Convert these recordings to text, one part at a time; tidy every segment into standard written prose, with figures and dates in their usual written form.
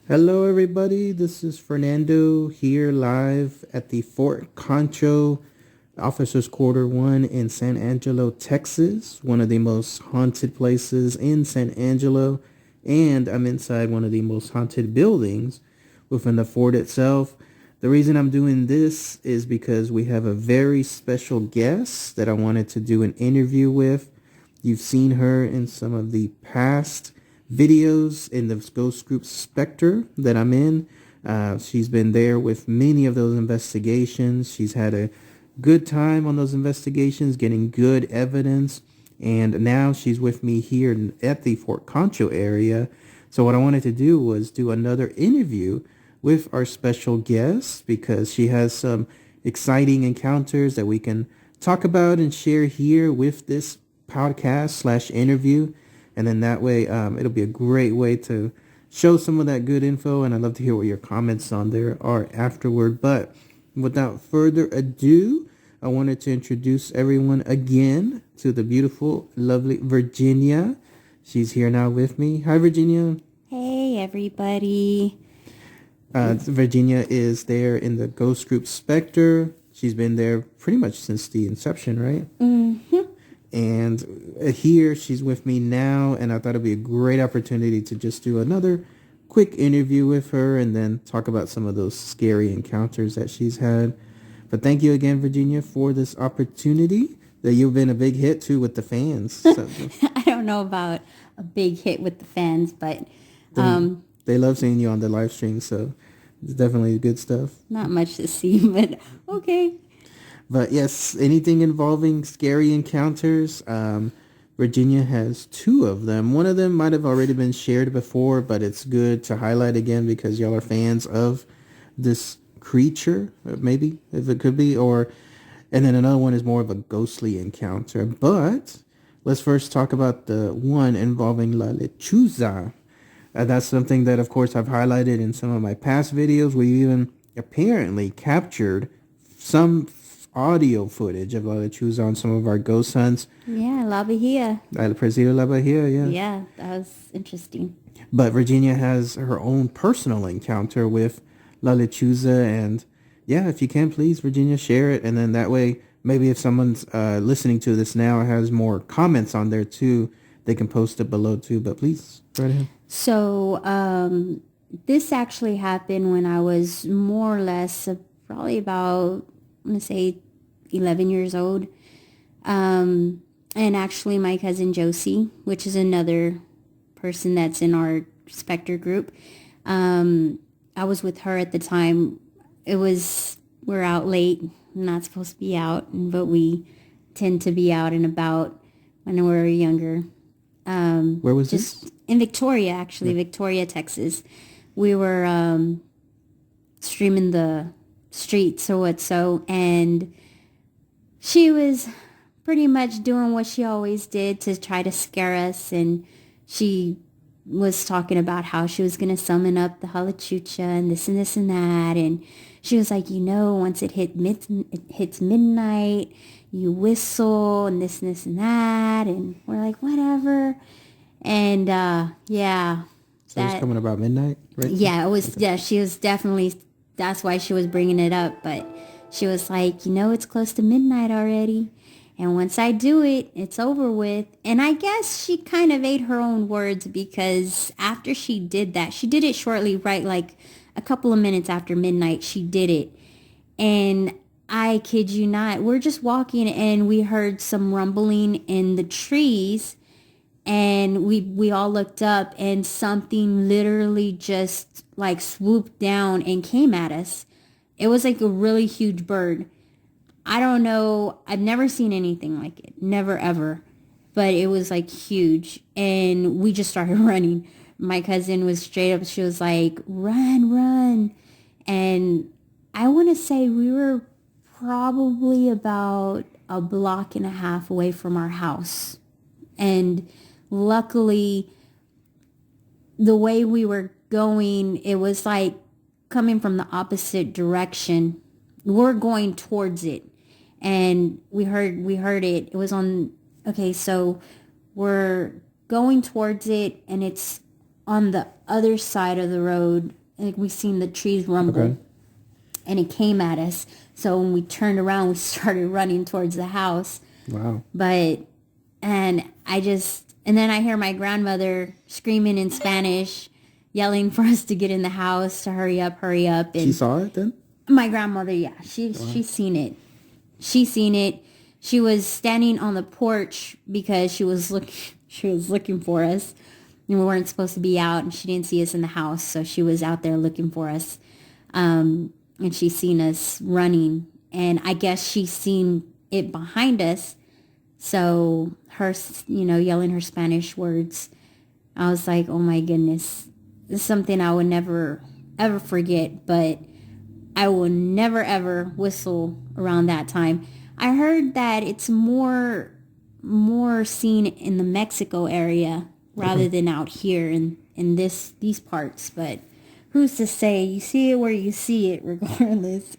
Hello, everybody. This is Fernando here live at the Fort Concho Officers Quarter 1 in San Angelo, Texas, one of the most haunted places in San Angelo. And I'm inside one of the most haunted buildings within the fort itself. The reason I'm doing this is because we have a very special guest that I wanted to do an interview with. You've seen her in some of the past videos in the ghost group SPCTRE that I'm in. She's been there with many of those investigations. She's had a good time on those investigations, getting good evidence. And now she's with me here at the Fort Concho area. So what I wanted to do was do another interview with our special guest because she has some exciting encounters that we can talk about and share here with this podcast slash interview. And then that way, it'll be a great way to show some of that good info. And I'd love to hear what your comments on there are afterward. But without further ado, I wanted to introduce everyone again to the beautiful, lovely Virginia. She's here now with me. Hi, Virginia. Hey, everybody. Virginia is there in the ghost group SPCTRE. She's been there pretty much since the inception, right? Mm-hmm. And here she's with me now, and I thought it'd be a great opportunity to just do another quick interview with her and then talk about some of those scary encounters that she's had. But thank you again, Virginia, for this opportunity. That you've been a big hit too with the fans. So. I don't know about a big hit with the fans, but they love seeing you on the live stream, so it's definitely good stuff. Not much to see, but okay. But yes, anything involving scary encounters, Virginia has two of them. One of them might have already been shared before, but it's good to highlight again because y'all are fans of this creature, maybe, if it could be. And then another one is more of a ghostly encounter. But let's first talk about the one involving La Lechuza. That's something that, of course, I've highlighted in some of my past videos. We even apparently captured some audio footage of La Lechuza on some of our ghost hunts. Yeah, La Bahia. El Presidio La Bahia, yeah. Yeah, that was interesting. But Virginia has her own personal encounter with La Lechuza. And yeah, if you can, please, Virginia, share it. And then that way, maybe if someone's listening to this now has more comments on there too, they can post it below too. But please, go right ahead. So, this actually happened when I was more or less probably about, I'm going to say 11 years old. And actually my cousin Josie, which is another person that's in our SPCTRE group. I was with her at the time. We're out late, not supposed to be out, but we tend to be out and about when we're younger. Where was this? In Victoria, actually, Victoria, Texas. We were streaming the streets or what so, and she was pretty much doing what she always did to try to scare us, and she was talking about how she was going to summon up the Halachucha and this and this and that, and she was like, once it hits midnight, you whistle and this and that, and we're like, whatever. And yeah, so it's coming about midnight, right? Yeah, it was. Okay. Yeah, she was definitely. That's why she was bringing it up. But she was like, it's close to midnight already, and once I do it, it's over with. And I guess she kind of ate her own words because after she did that, she did it shortly, right? Like a couple of minutes after midnight, she did it, and I kid you not, we're just walking and we heard some rumbling in the trees. And we all looked up and something literally just like swooped down and came at us. It was like a really huge bird. I don't know. I've never seen anything like it. Never, ever. But it was like huge. And we just started running. My cousin was straight up. She was like, run, run. And I want to say we were probably about a block and a half away from our house. And luckily, the way we were going, it was like coming from the opposite direction. We're going towards it, and we heard it. It was on. Okay, so we're going towards it, and it's on the other side of the road like we seen the trees rumble. Okay. And it came at us. So when we turned around, we started running towards the house. Wow. But, and then I hear my grandmother screaming in Spanish, yelling for us to get in the house, to hurry up, hurry up. And She saw it then? my grandmother, yeah, she's seen it. She's seen it. She was standing on the porch because she was looking for us. And we weren't supposed to be out, and she didn't see us in the house, so she was out there looking for us. And she's seen us running, and I guess she's seen it behind us. So her, yelling her Spanish words, I was like, oh my goodness, this is something I would never, ever forget, but I will never, ever whistle around that time. I heard that it's more seen in the Mexico area rather than out here in these parts, but who's to say? You see it where you see it, regardless.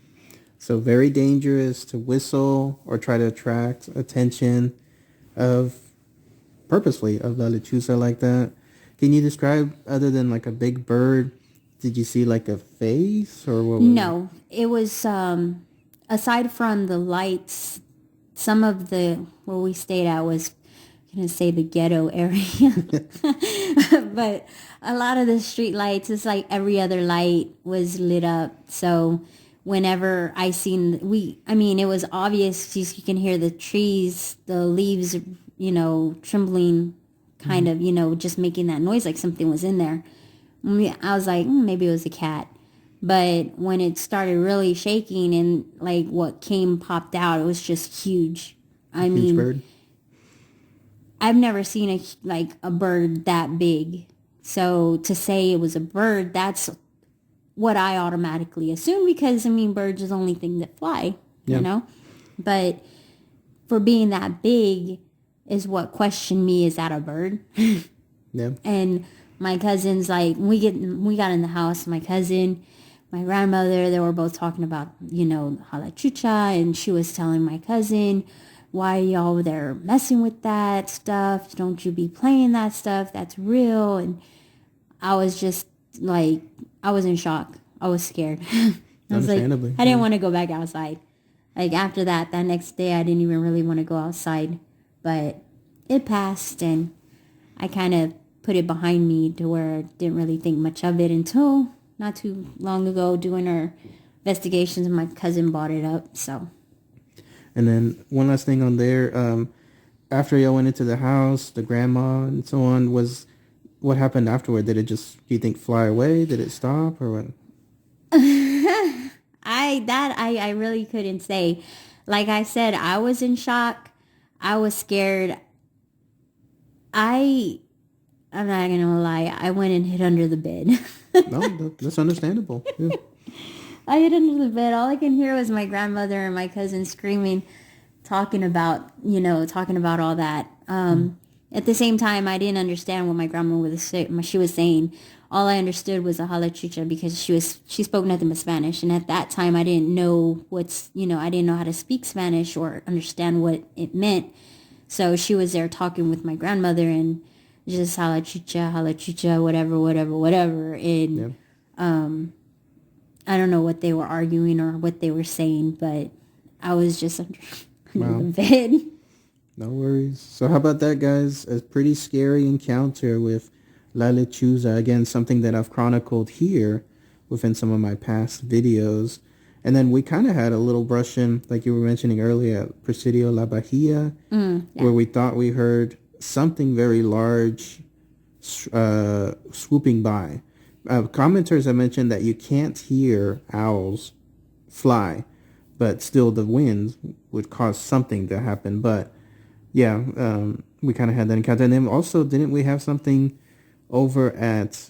So very dangerous to whistle or try to attract attention purposely of La Lechuza like that. Can you describe, other than like a big bird, did you see like a face or what? No, it was, aside from the lights, some of where we stayed at was, I'm going to say the ghetto area. But a lot of the street lights, it's like every other light was lit up. So whenever I seen, it was obvious. You can hear the trees, the leaves, trembling, kind of, just making that noise like something was in there. I was like, maybe it was a cat. But when it started really shaking and like what popped out, it was just huge. Huge bird? I've never seen a bird that big. So to say it was a bird, that's what I automatically assume, because birds are the only thing that fly, But for being that big is what questioned me, is that a bird? Yeah. And my cousins, like, we got in the house, my cousin, my grandmother, they were both talking about, halachucha, and she was telling my cousin, why y'all there messing with that stuff? Don't you be playing that stuff? That's real. And I was just like, I was in shock. I was scared. I was like, I didn't want to go back outside. Like after that next day, I didn't even really want to go outside. But it passed, and I kind of put it behind me to where I didn't really think much of it until not too long ago doing our investigations, and my cousin brought it up. So. And then one last thing on there, after y'all went into the house, the grandma and so on, what happened afterward? Did it just, do you think, fly away? Did it stop or what? I really couldn't say. Like I said, I was in shock. I was scared. I'm not gonna lie. I went and hid under the bed. No, that's understandable. Yeah. I hid under the bed. All I can hear was my grandmother and my cousin screaming, talking about all that. At the same time, I didn't understand what my grandma she was saying. All I understood was a halachucha, because she spoke nothing but Spanish. And at that time, I didn't know I didn't know how to speak Spanish or understand what it meant. So she was there talking with my grandmother and just halachucha, whatever. And, I don't know what they were arguing or what they were saying, but I was just under the bed. No worries. So how about that, guys? A pretty scary encounter with La Lechuza. Again, something that I've chronicled here within some of my past videos. And then we kind of had a little brush-in, like you were mentioning earlier, at Presidio La Bahia, where we thought we heard something very large swooping by. Commenters have mentioned that you can't hear owls fly, but still the winds would cause something to happen. But yeah, we kind of had that encounter. And then also, didn't we have something over at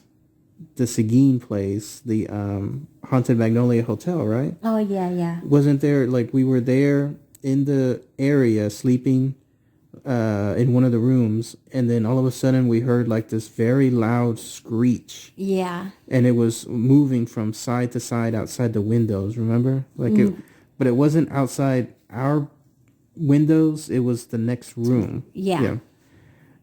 the Seguin place, the Haunted Magnolia Hotel, right? Oh, yeah. Wasn't there, like, we were there in the area sleeping in one of the rooms, and then all of a sudden we heard like this very loud screech. Yeah. And it was moving from side to side outside the windows, remember? But it wasn't outside our windows, it was the next room. Yeah.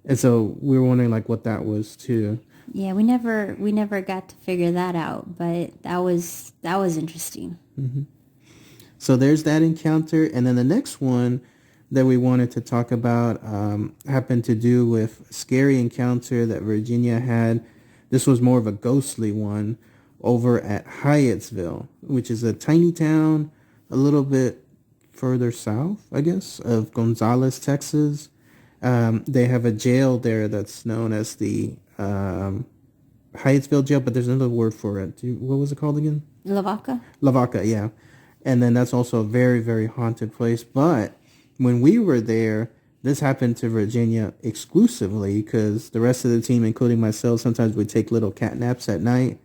And so we were wondering like what that was too. Yeah, we never got to figure that out, but that was interesting. So there's that encounter. And then the next one that we wanted to talk about happened to do with a scary encounter that Virginia had. This was more of a ghostly one over at Hyattsville, which is a tiny town a little bit further south, I guess, of Gonzales, Texas. They have a jail there that's known as the Hyattsville jail, but there's another word for it. What was it called again? Lavaca? Lavaca, yeah. And then that's also a very, very haunted place. But when we were there, this happened to Virginia exclusively because the rest of the team, including myself, sometimes would take little cat naps at night.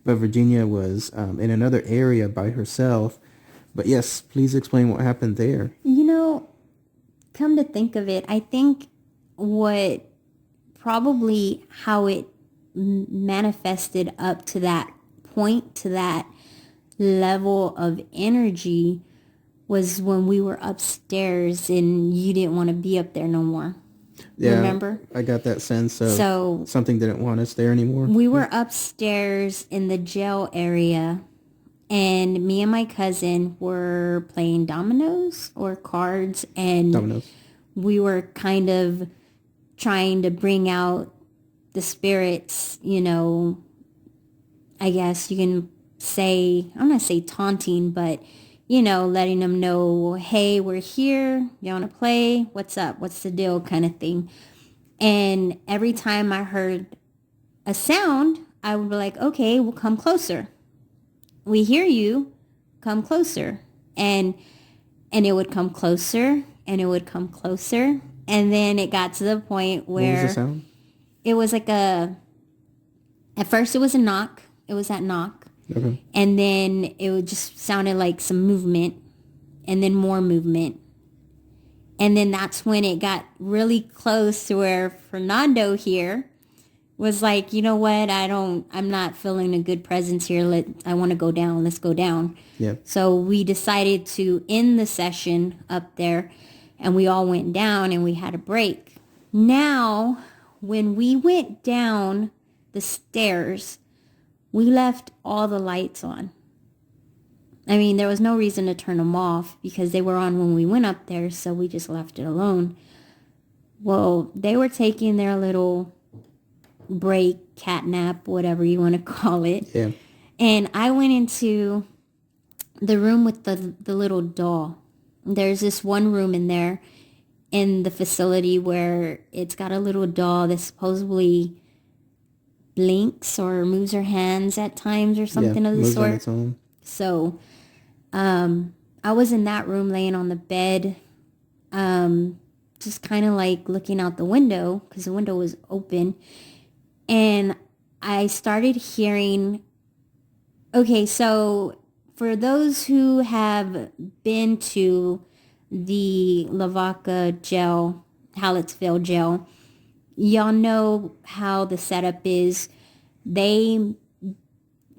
But Virginia was in another area by herself. But yes, please explain what happened there. You know, come to think of it, I think what probably how it manifested up to that point, to that level of energy, was when we were upstairs and you didn't want to be up there no more. Yeah, remember? I got that sense of So something didn't want us there anymore. we were upstairs in the jail area, and me and my cousin were playing dominoes or cards, and Dominoes. we were kind of trying to bring out the spirits, I guess you can say, I'm not say taunting, but, letting them know, hey, we're here. You want to play? What's up? What's the deal? Kind of thing. And every time I heard a sound, I would be like, okay, well, come closer. We hear you. Come closer. And it would come closer, and it would come closer. And then it got to the point where What was the sound? it was like at first it was a knock. It was that knock. Okay. And then it would just sounded like some movement, and then more movement. And then that's when it got really close to where Fernando here was like, you know what? I'm not feeling a good presence here. I want to go down. Let's go down. Yeah. So we decided to end the session up there, and we all went down and we had a break. Now, when we went down the stairs, we left all the lights on. I mean, there was no reason to turn them off because they were on when we went up there, so we just left it alone. Well, they were taking their little break, cat nap, whatever you want to call it. Yeah. And I went into the room with the little doll. There's this one room in there in the facility where it's got a little doll that supposedly blinks or moves her hands at times or something of the moves sort. on its own. So I was in that room laying on the bed, just kind of like looking out the window because the window was open. And I started hearing, okay, so for those who have been to the Lavaca jail, Hallettsville jail, y'all know how the setup is. They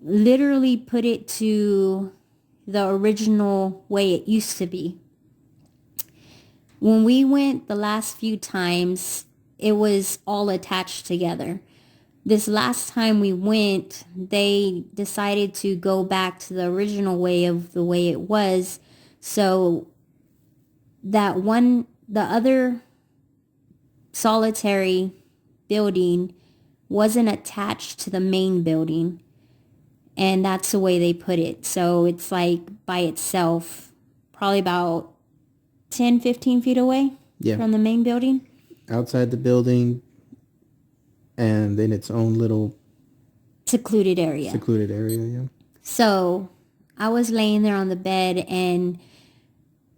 literally put it to the original way it used to be. When we went the last few times, it was all attached together. This last time we went, they decided to go back to the original way of the way it was. So the other solitary building wasn't attached to the main building. And that's the way they put it. So it's like by itself, probably about 10, 15 feet away from the main building. Outside the building and in its own little secluded area, yeah. So I was laying there on the bed, and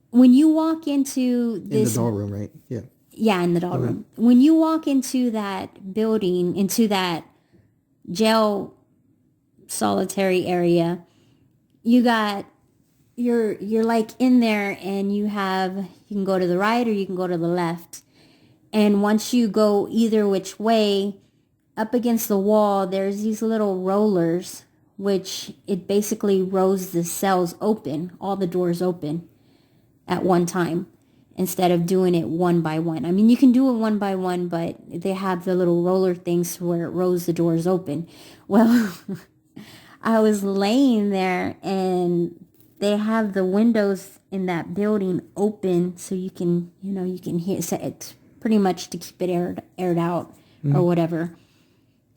when you walk into this... In the doll room, right? Yeah. Yeah, in the doll room. When you walk into that building, into that jail solitary area, you're like in there, and you can go to the right or you can go to the left. And once you go either which way, up against the wall, there's these little rollers, which it basically rolls the cells open, all the doors open at one time. instead of doing it one by one. I mean, you can do it one by one, but they have the little roller things where it rolls the doors open. Well, I was laying there and they have the windows in that building open so you can, you can hear, so it's pretty much to keep it aired out or whatever.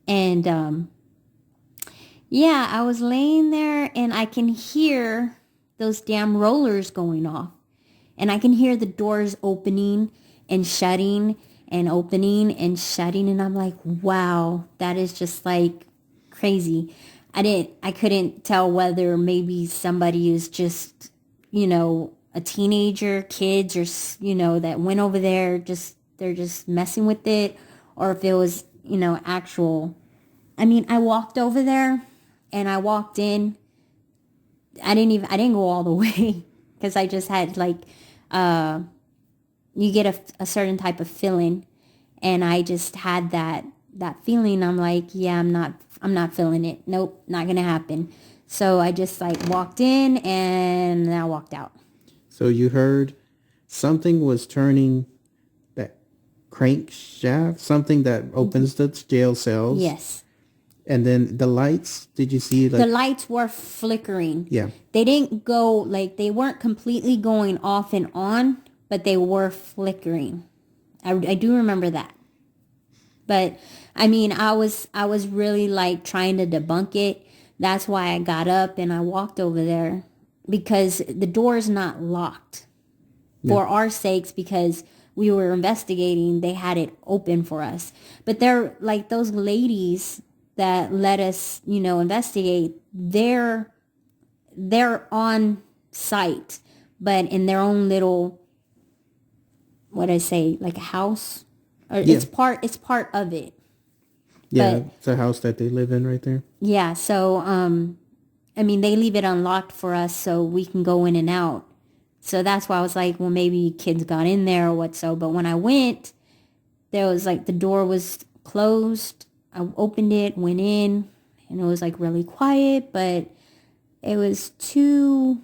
And yeah, I was laying there and I can hear those damn rollers going off. And I can hear the doors opening and shutting and opening and shutting. And I'm like, wow, that is just like crazy. I couldn't tell whether maybe somebody is just, a teenager, kids, or, that went over there, they're just messing with it. Or if it was, actual. I mean, I walked over there and I walked in. I didn't go all the way because I just had like, you get a certain type of feeling, and I just had that feeling. I'm like, yeah, I'm not feeling it. Nope, not gonna happen. So I just like walked in and I walked out. So you heard something was turning that crankshaft, something that opens the jail cells. Yes. And then the lights, did you see? The lights were flickering. Yeah. They didn't go, like, they weren't completely going off and on, but they were flickering. I do remember that. But, I mean, I was really, like, trying to debunk it. That's why I got up and I walked over there, because the door is not locked. For our sakes, because we were investigating, they had it open for us. But they're, like, those ladies that let us, investigate, they're on site, but in their own little, what I say, like a house, or it's part of it. Yeah, but, it's a house that they live in right there. Yeah, so I mean, they leave it unlocked for us so we can go in and out. So that's why I was like, well, maybe kids got in there or what so. But when I went, there was like the door was closed. I opened it, went in, and it was like really quiet, but it was too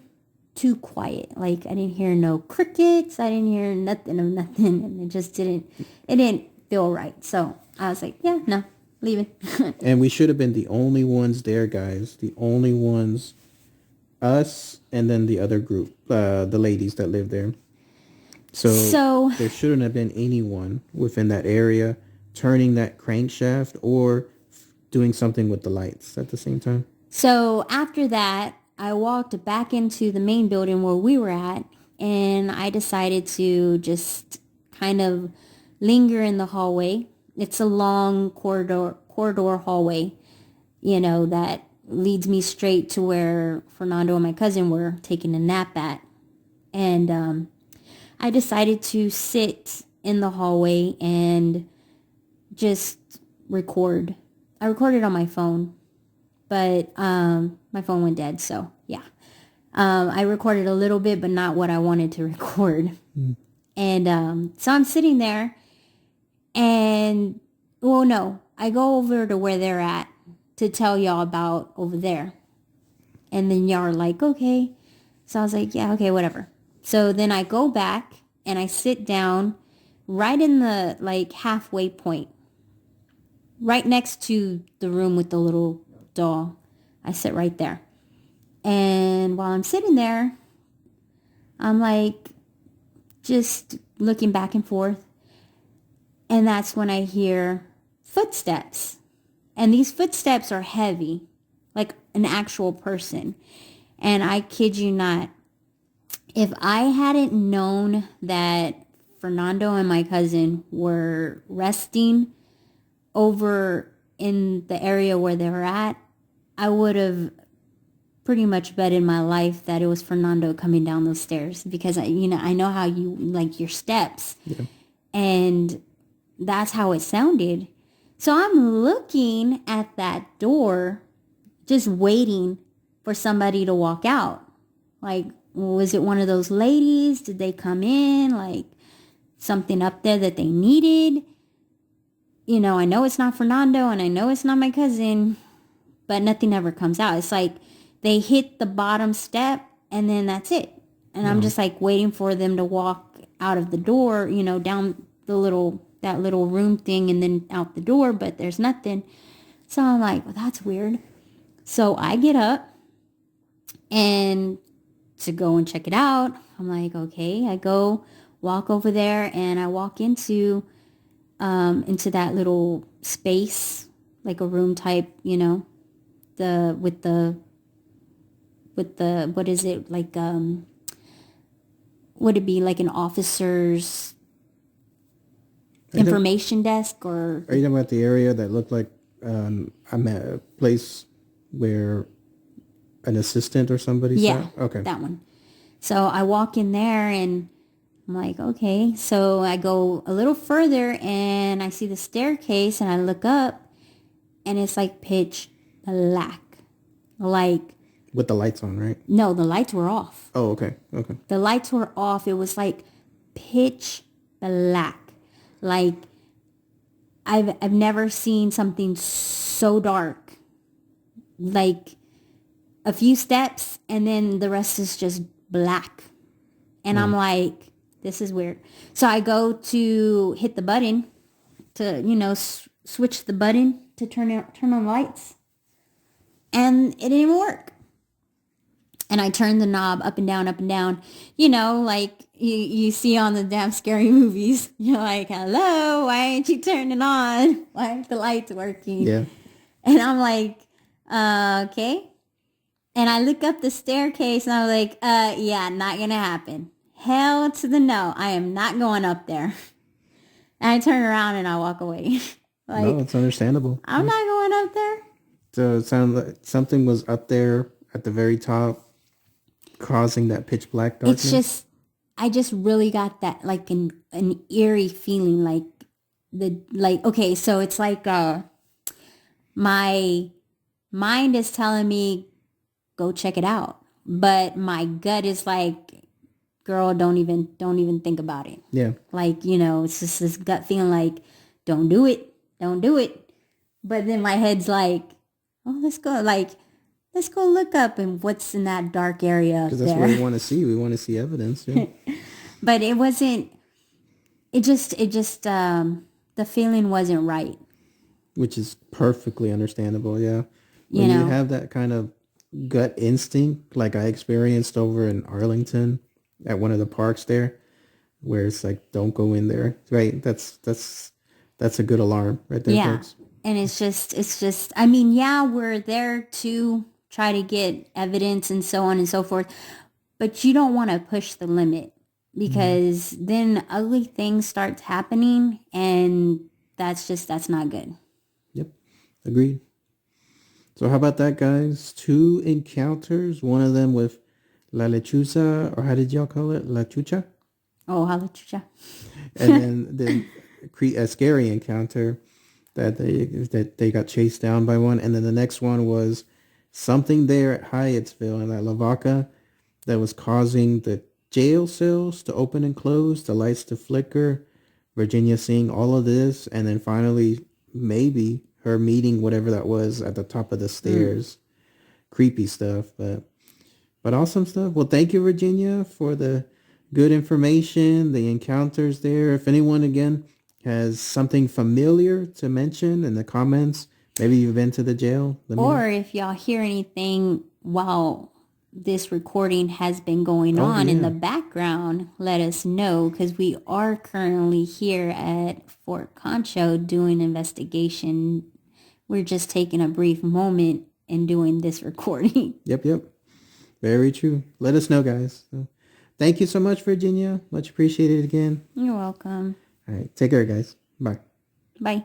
quiet. Like I didn't hear no crickets. I didn't hear nothing of nothing. And it didn't feel right. So I was like, yeah, no, leave it. And we should have been the only ones there, guys. The only ones, us, and then the other group, the ladies that live there. So there shouldn't have been anyone within that area turning that crankshaft or doing something with the lights at the same time. So after that, I walked back into the main building where we were at, and I decided to just kind of linger in the hallway. It's a long corridor hallway, that leads me straight to where Fernando and my cousin were taking a nap at. And I decided to sit in the hallway and just record. I recorded on my phone, but my phone went dead, so yeah. I recorded a little bit, but not what I wanted to record. And so I'm sitting there, and, well, no, I go over to where they're at to tell y'all about over there. And then y'all are like, okay. So I was like, yeah, okay, whatever. So then I go back, and I sit down right in the, like, halfway point, right next to the room with the little doll. I sit right there. And while I'm sitting there, I'm like just looking back and forth. And that's when I hear footsteps. And these footsteps are heavy, like an actual person. And I kid you not, if I hadn't known that Fernando and my cousin were resting over in the area where they were at, I would have pretty much betted my life that it was Fernando coming down those stairs, because I know how you like your steps. Yeah. And that's how it sounded. So I'm looking at that door, just waiting for somebody to walk out. Like, was it one of those ladies? Did they come in? Like, something up there that they needed? I know it's not Fernando and I know it's not my cousin, but nothing ever comes out. It's like they hit the bottom step and then that's it. And I'm just like waiting for them to walk out of the door, down that little room thing and then out the door, but there's nothing. So I'm like, well, that's weird. So I get up and to go and check it out. I'm like, okay. I go walk over there and I walk into that little space, like a room type, with the what is it, like would it be like an officer's information desk? Or are you talking about the area that looked like I'm at a place where an assistant or somebody yeah, sat? Okay. that one. So I walk in there and I'm like, okay. So I go a little further and I see the staircase and I look up and it's like pitch black. Like, with the lights on, right? no, the lights were off. Oh, okay. Okay. The lights were off. It was like pitch black. Like, I've never seen something so dark. Like, a few steps and then the rest is just black. And I'm like, this is weird. So I go to hit the button to, switch the button to turn on lights. And it didn't work. And I turned the knob up and down, like you see on the damn scary movies. You're like, hello, why ain't you turning on? Why aren't the lights working? Yeah. And I'm like, okay. And I look up the staircase and I'm like, yeah, not going to happen. Hell to the no. I am not going up there. And I turn around and I walk away. Like, no, it's understandable. I'm not going up there. So it sounds like something was up there at the very top, causing that pitch black darkness. I just really got that, like an eerie feeling, okay, so it's like my mind is telling me go check it out, but my gut is like, girl, don't even think about it. Yeah. Like, it's just this gut feeling like, don't do it. But then my head's like, oh, let's go look up and what's in that dark area up there. Because that's what we want to see. We want to see evidence. Yeah. But it wasn't, it just, the feeling wasn't right. Which is perfectly understandable, yeah. When you have that kind of gut instinct, like I experienced over in Arlington at one of the parks there, where it's like, don't go in there, right? That's a good alarm right there, yeah. folks. And it's just, I mean, yeah, we're there to try to get evidence and so on and so forth, but you don't want to push the limit because then ugly things start happening and that's not good. Yep. Agreed. So how about that, guys? 2 encounters, one of them with La Lechuza, or how did y'all call it? La Chucha? Oh, La Lechuza. And then a scary encounter that they got chased down by one. And then the next one was something there at Hyattsville in that La Vaca that was causing the jail cells to open and close, the lights to flicker, Virginia seeing all of this, and then finally maybe her meeting whatever that was at the top of the stairs. Creepy stuff, but awesome stuff. Well, thank you, Virginia, for the good information, the encounters there. If anyone, again, has something familiar to mention in the comments, maybe you've been to the jail. Or if y'all hear anything while this recording has been going on in the background, let us know, because we are currently here at Fort Concho doing investigation. We're just taking a brief moment and doing this recording. Yep. Very true. Let us know, guys. So, thank you so much, Virginia. Much appreciated again. You're welcome. All right. Take care, guys. Bye. Bye.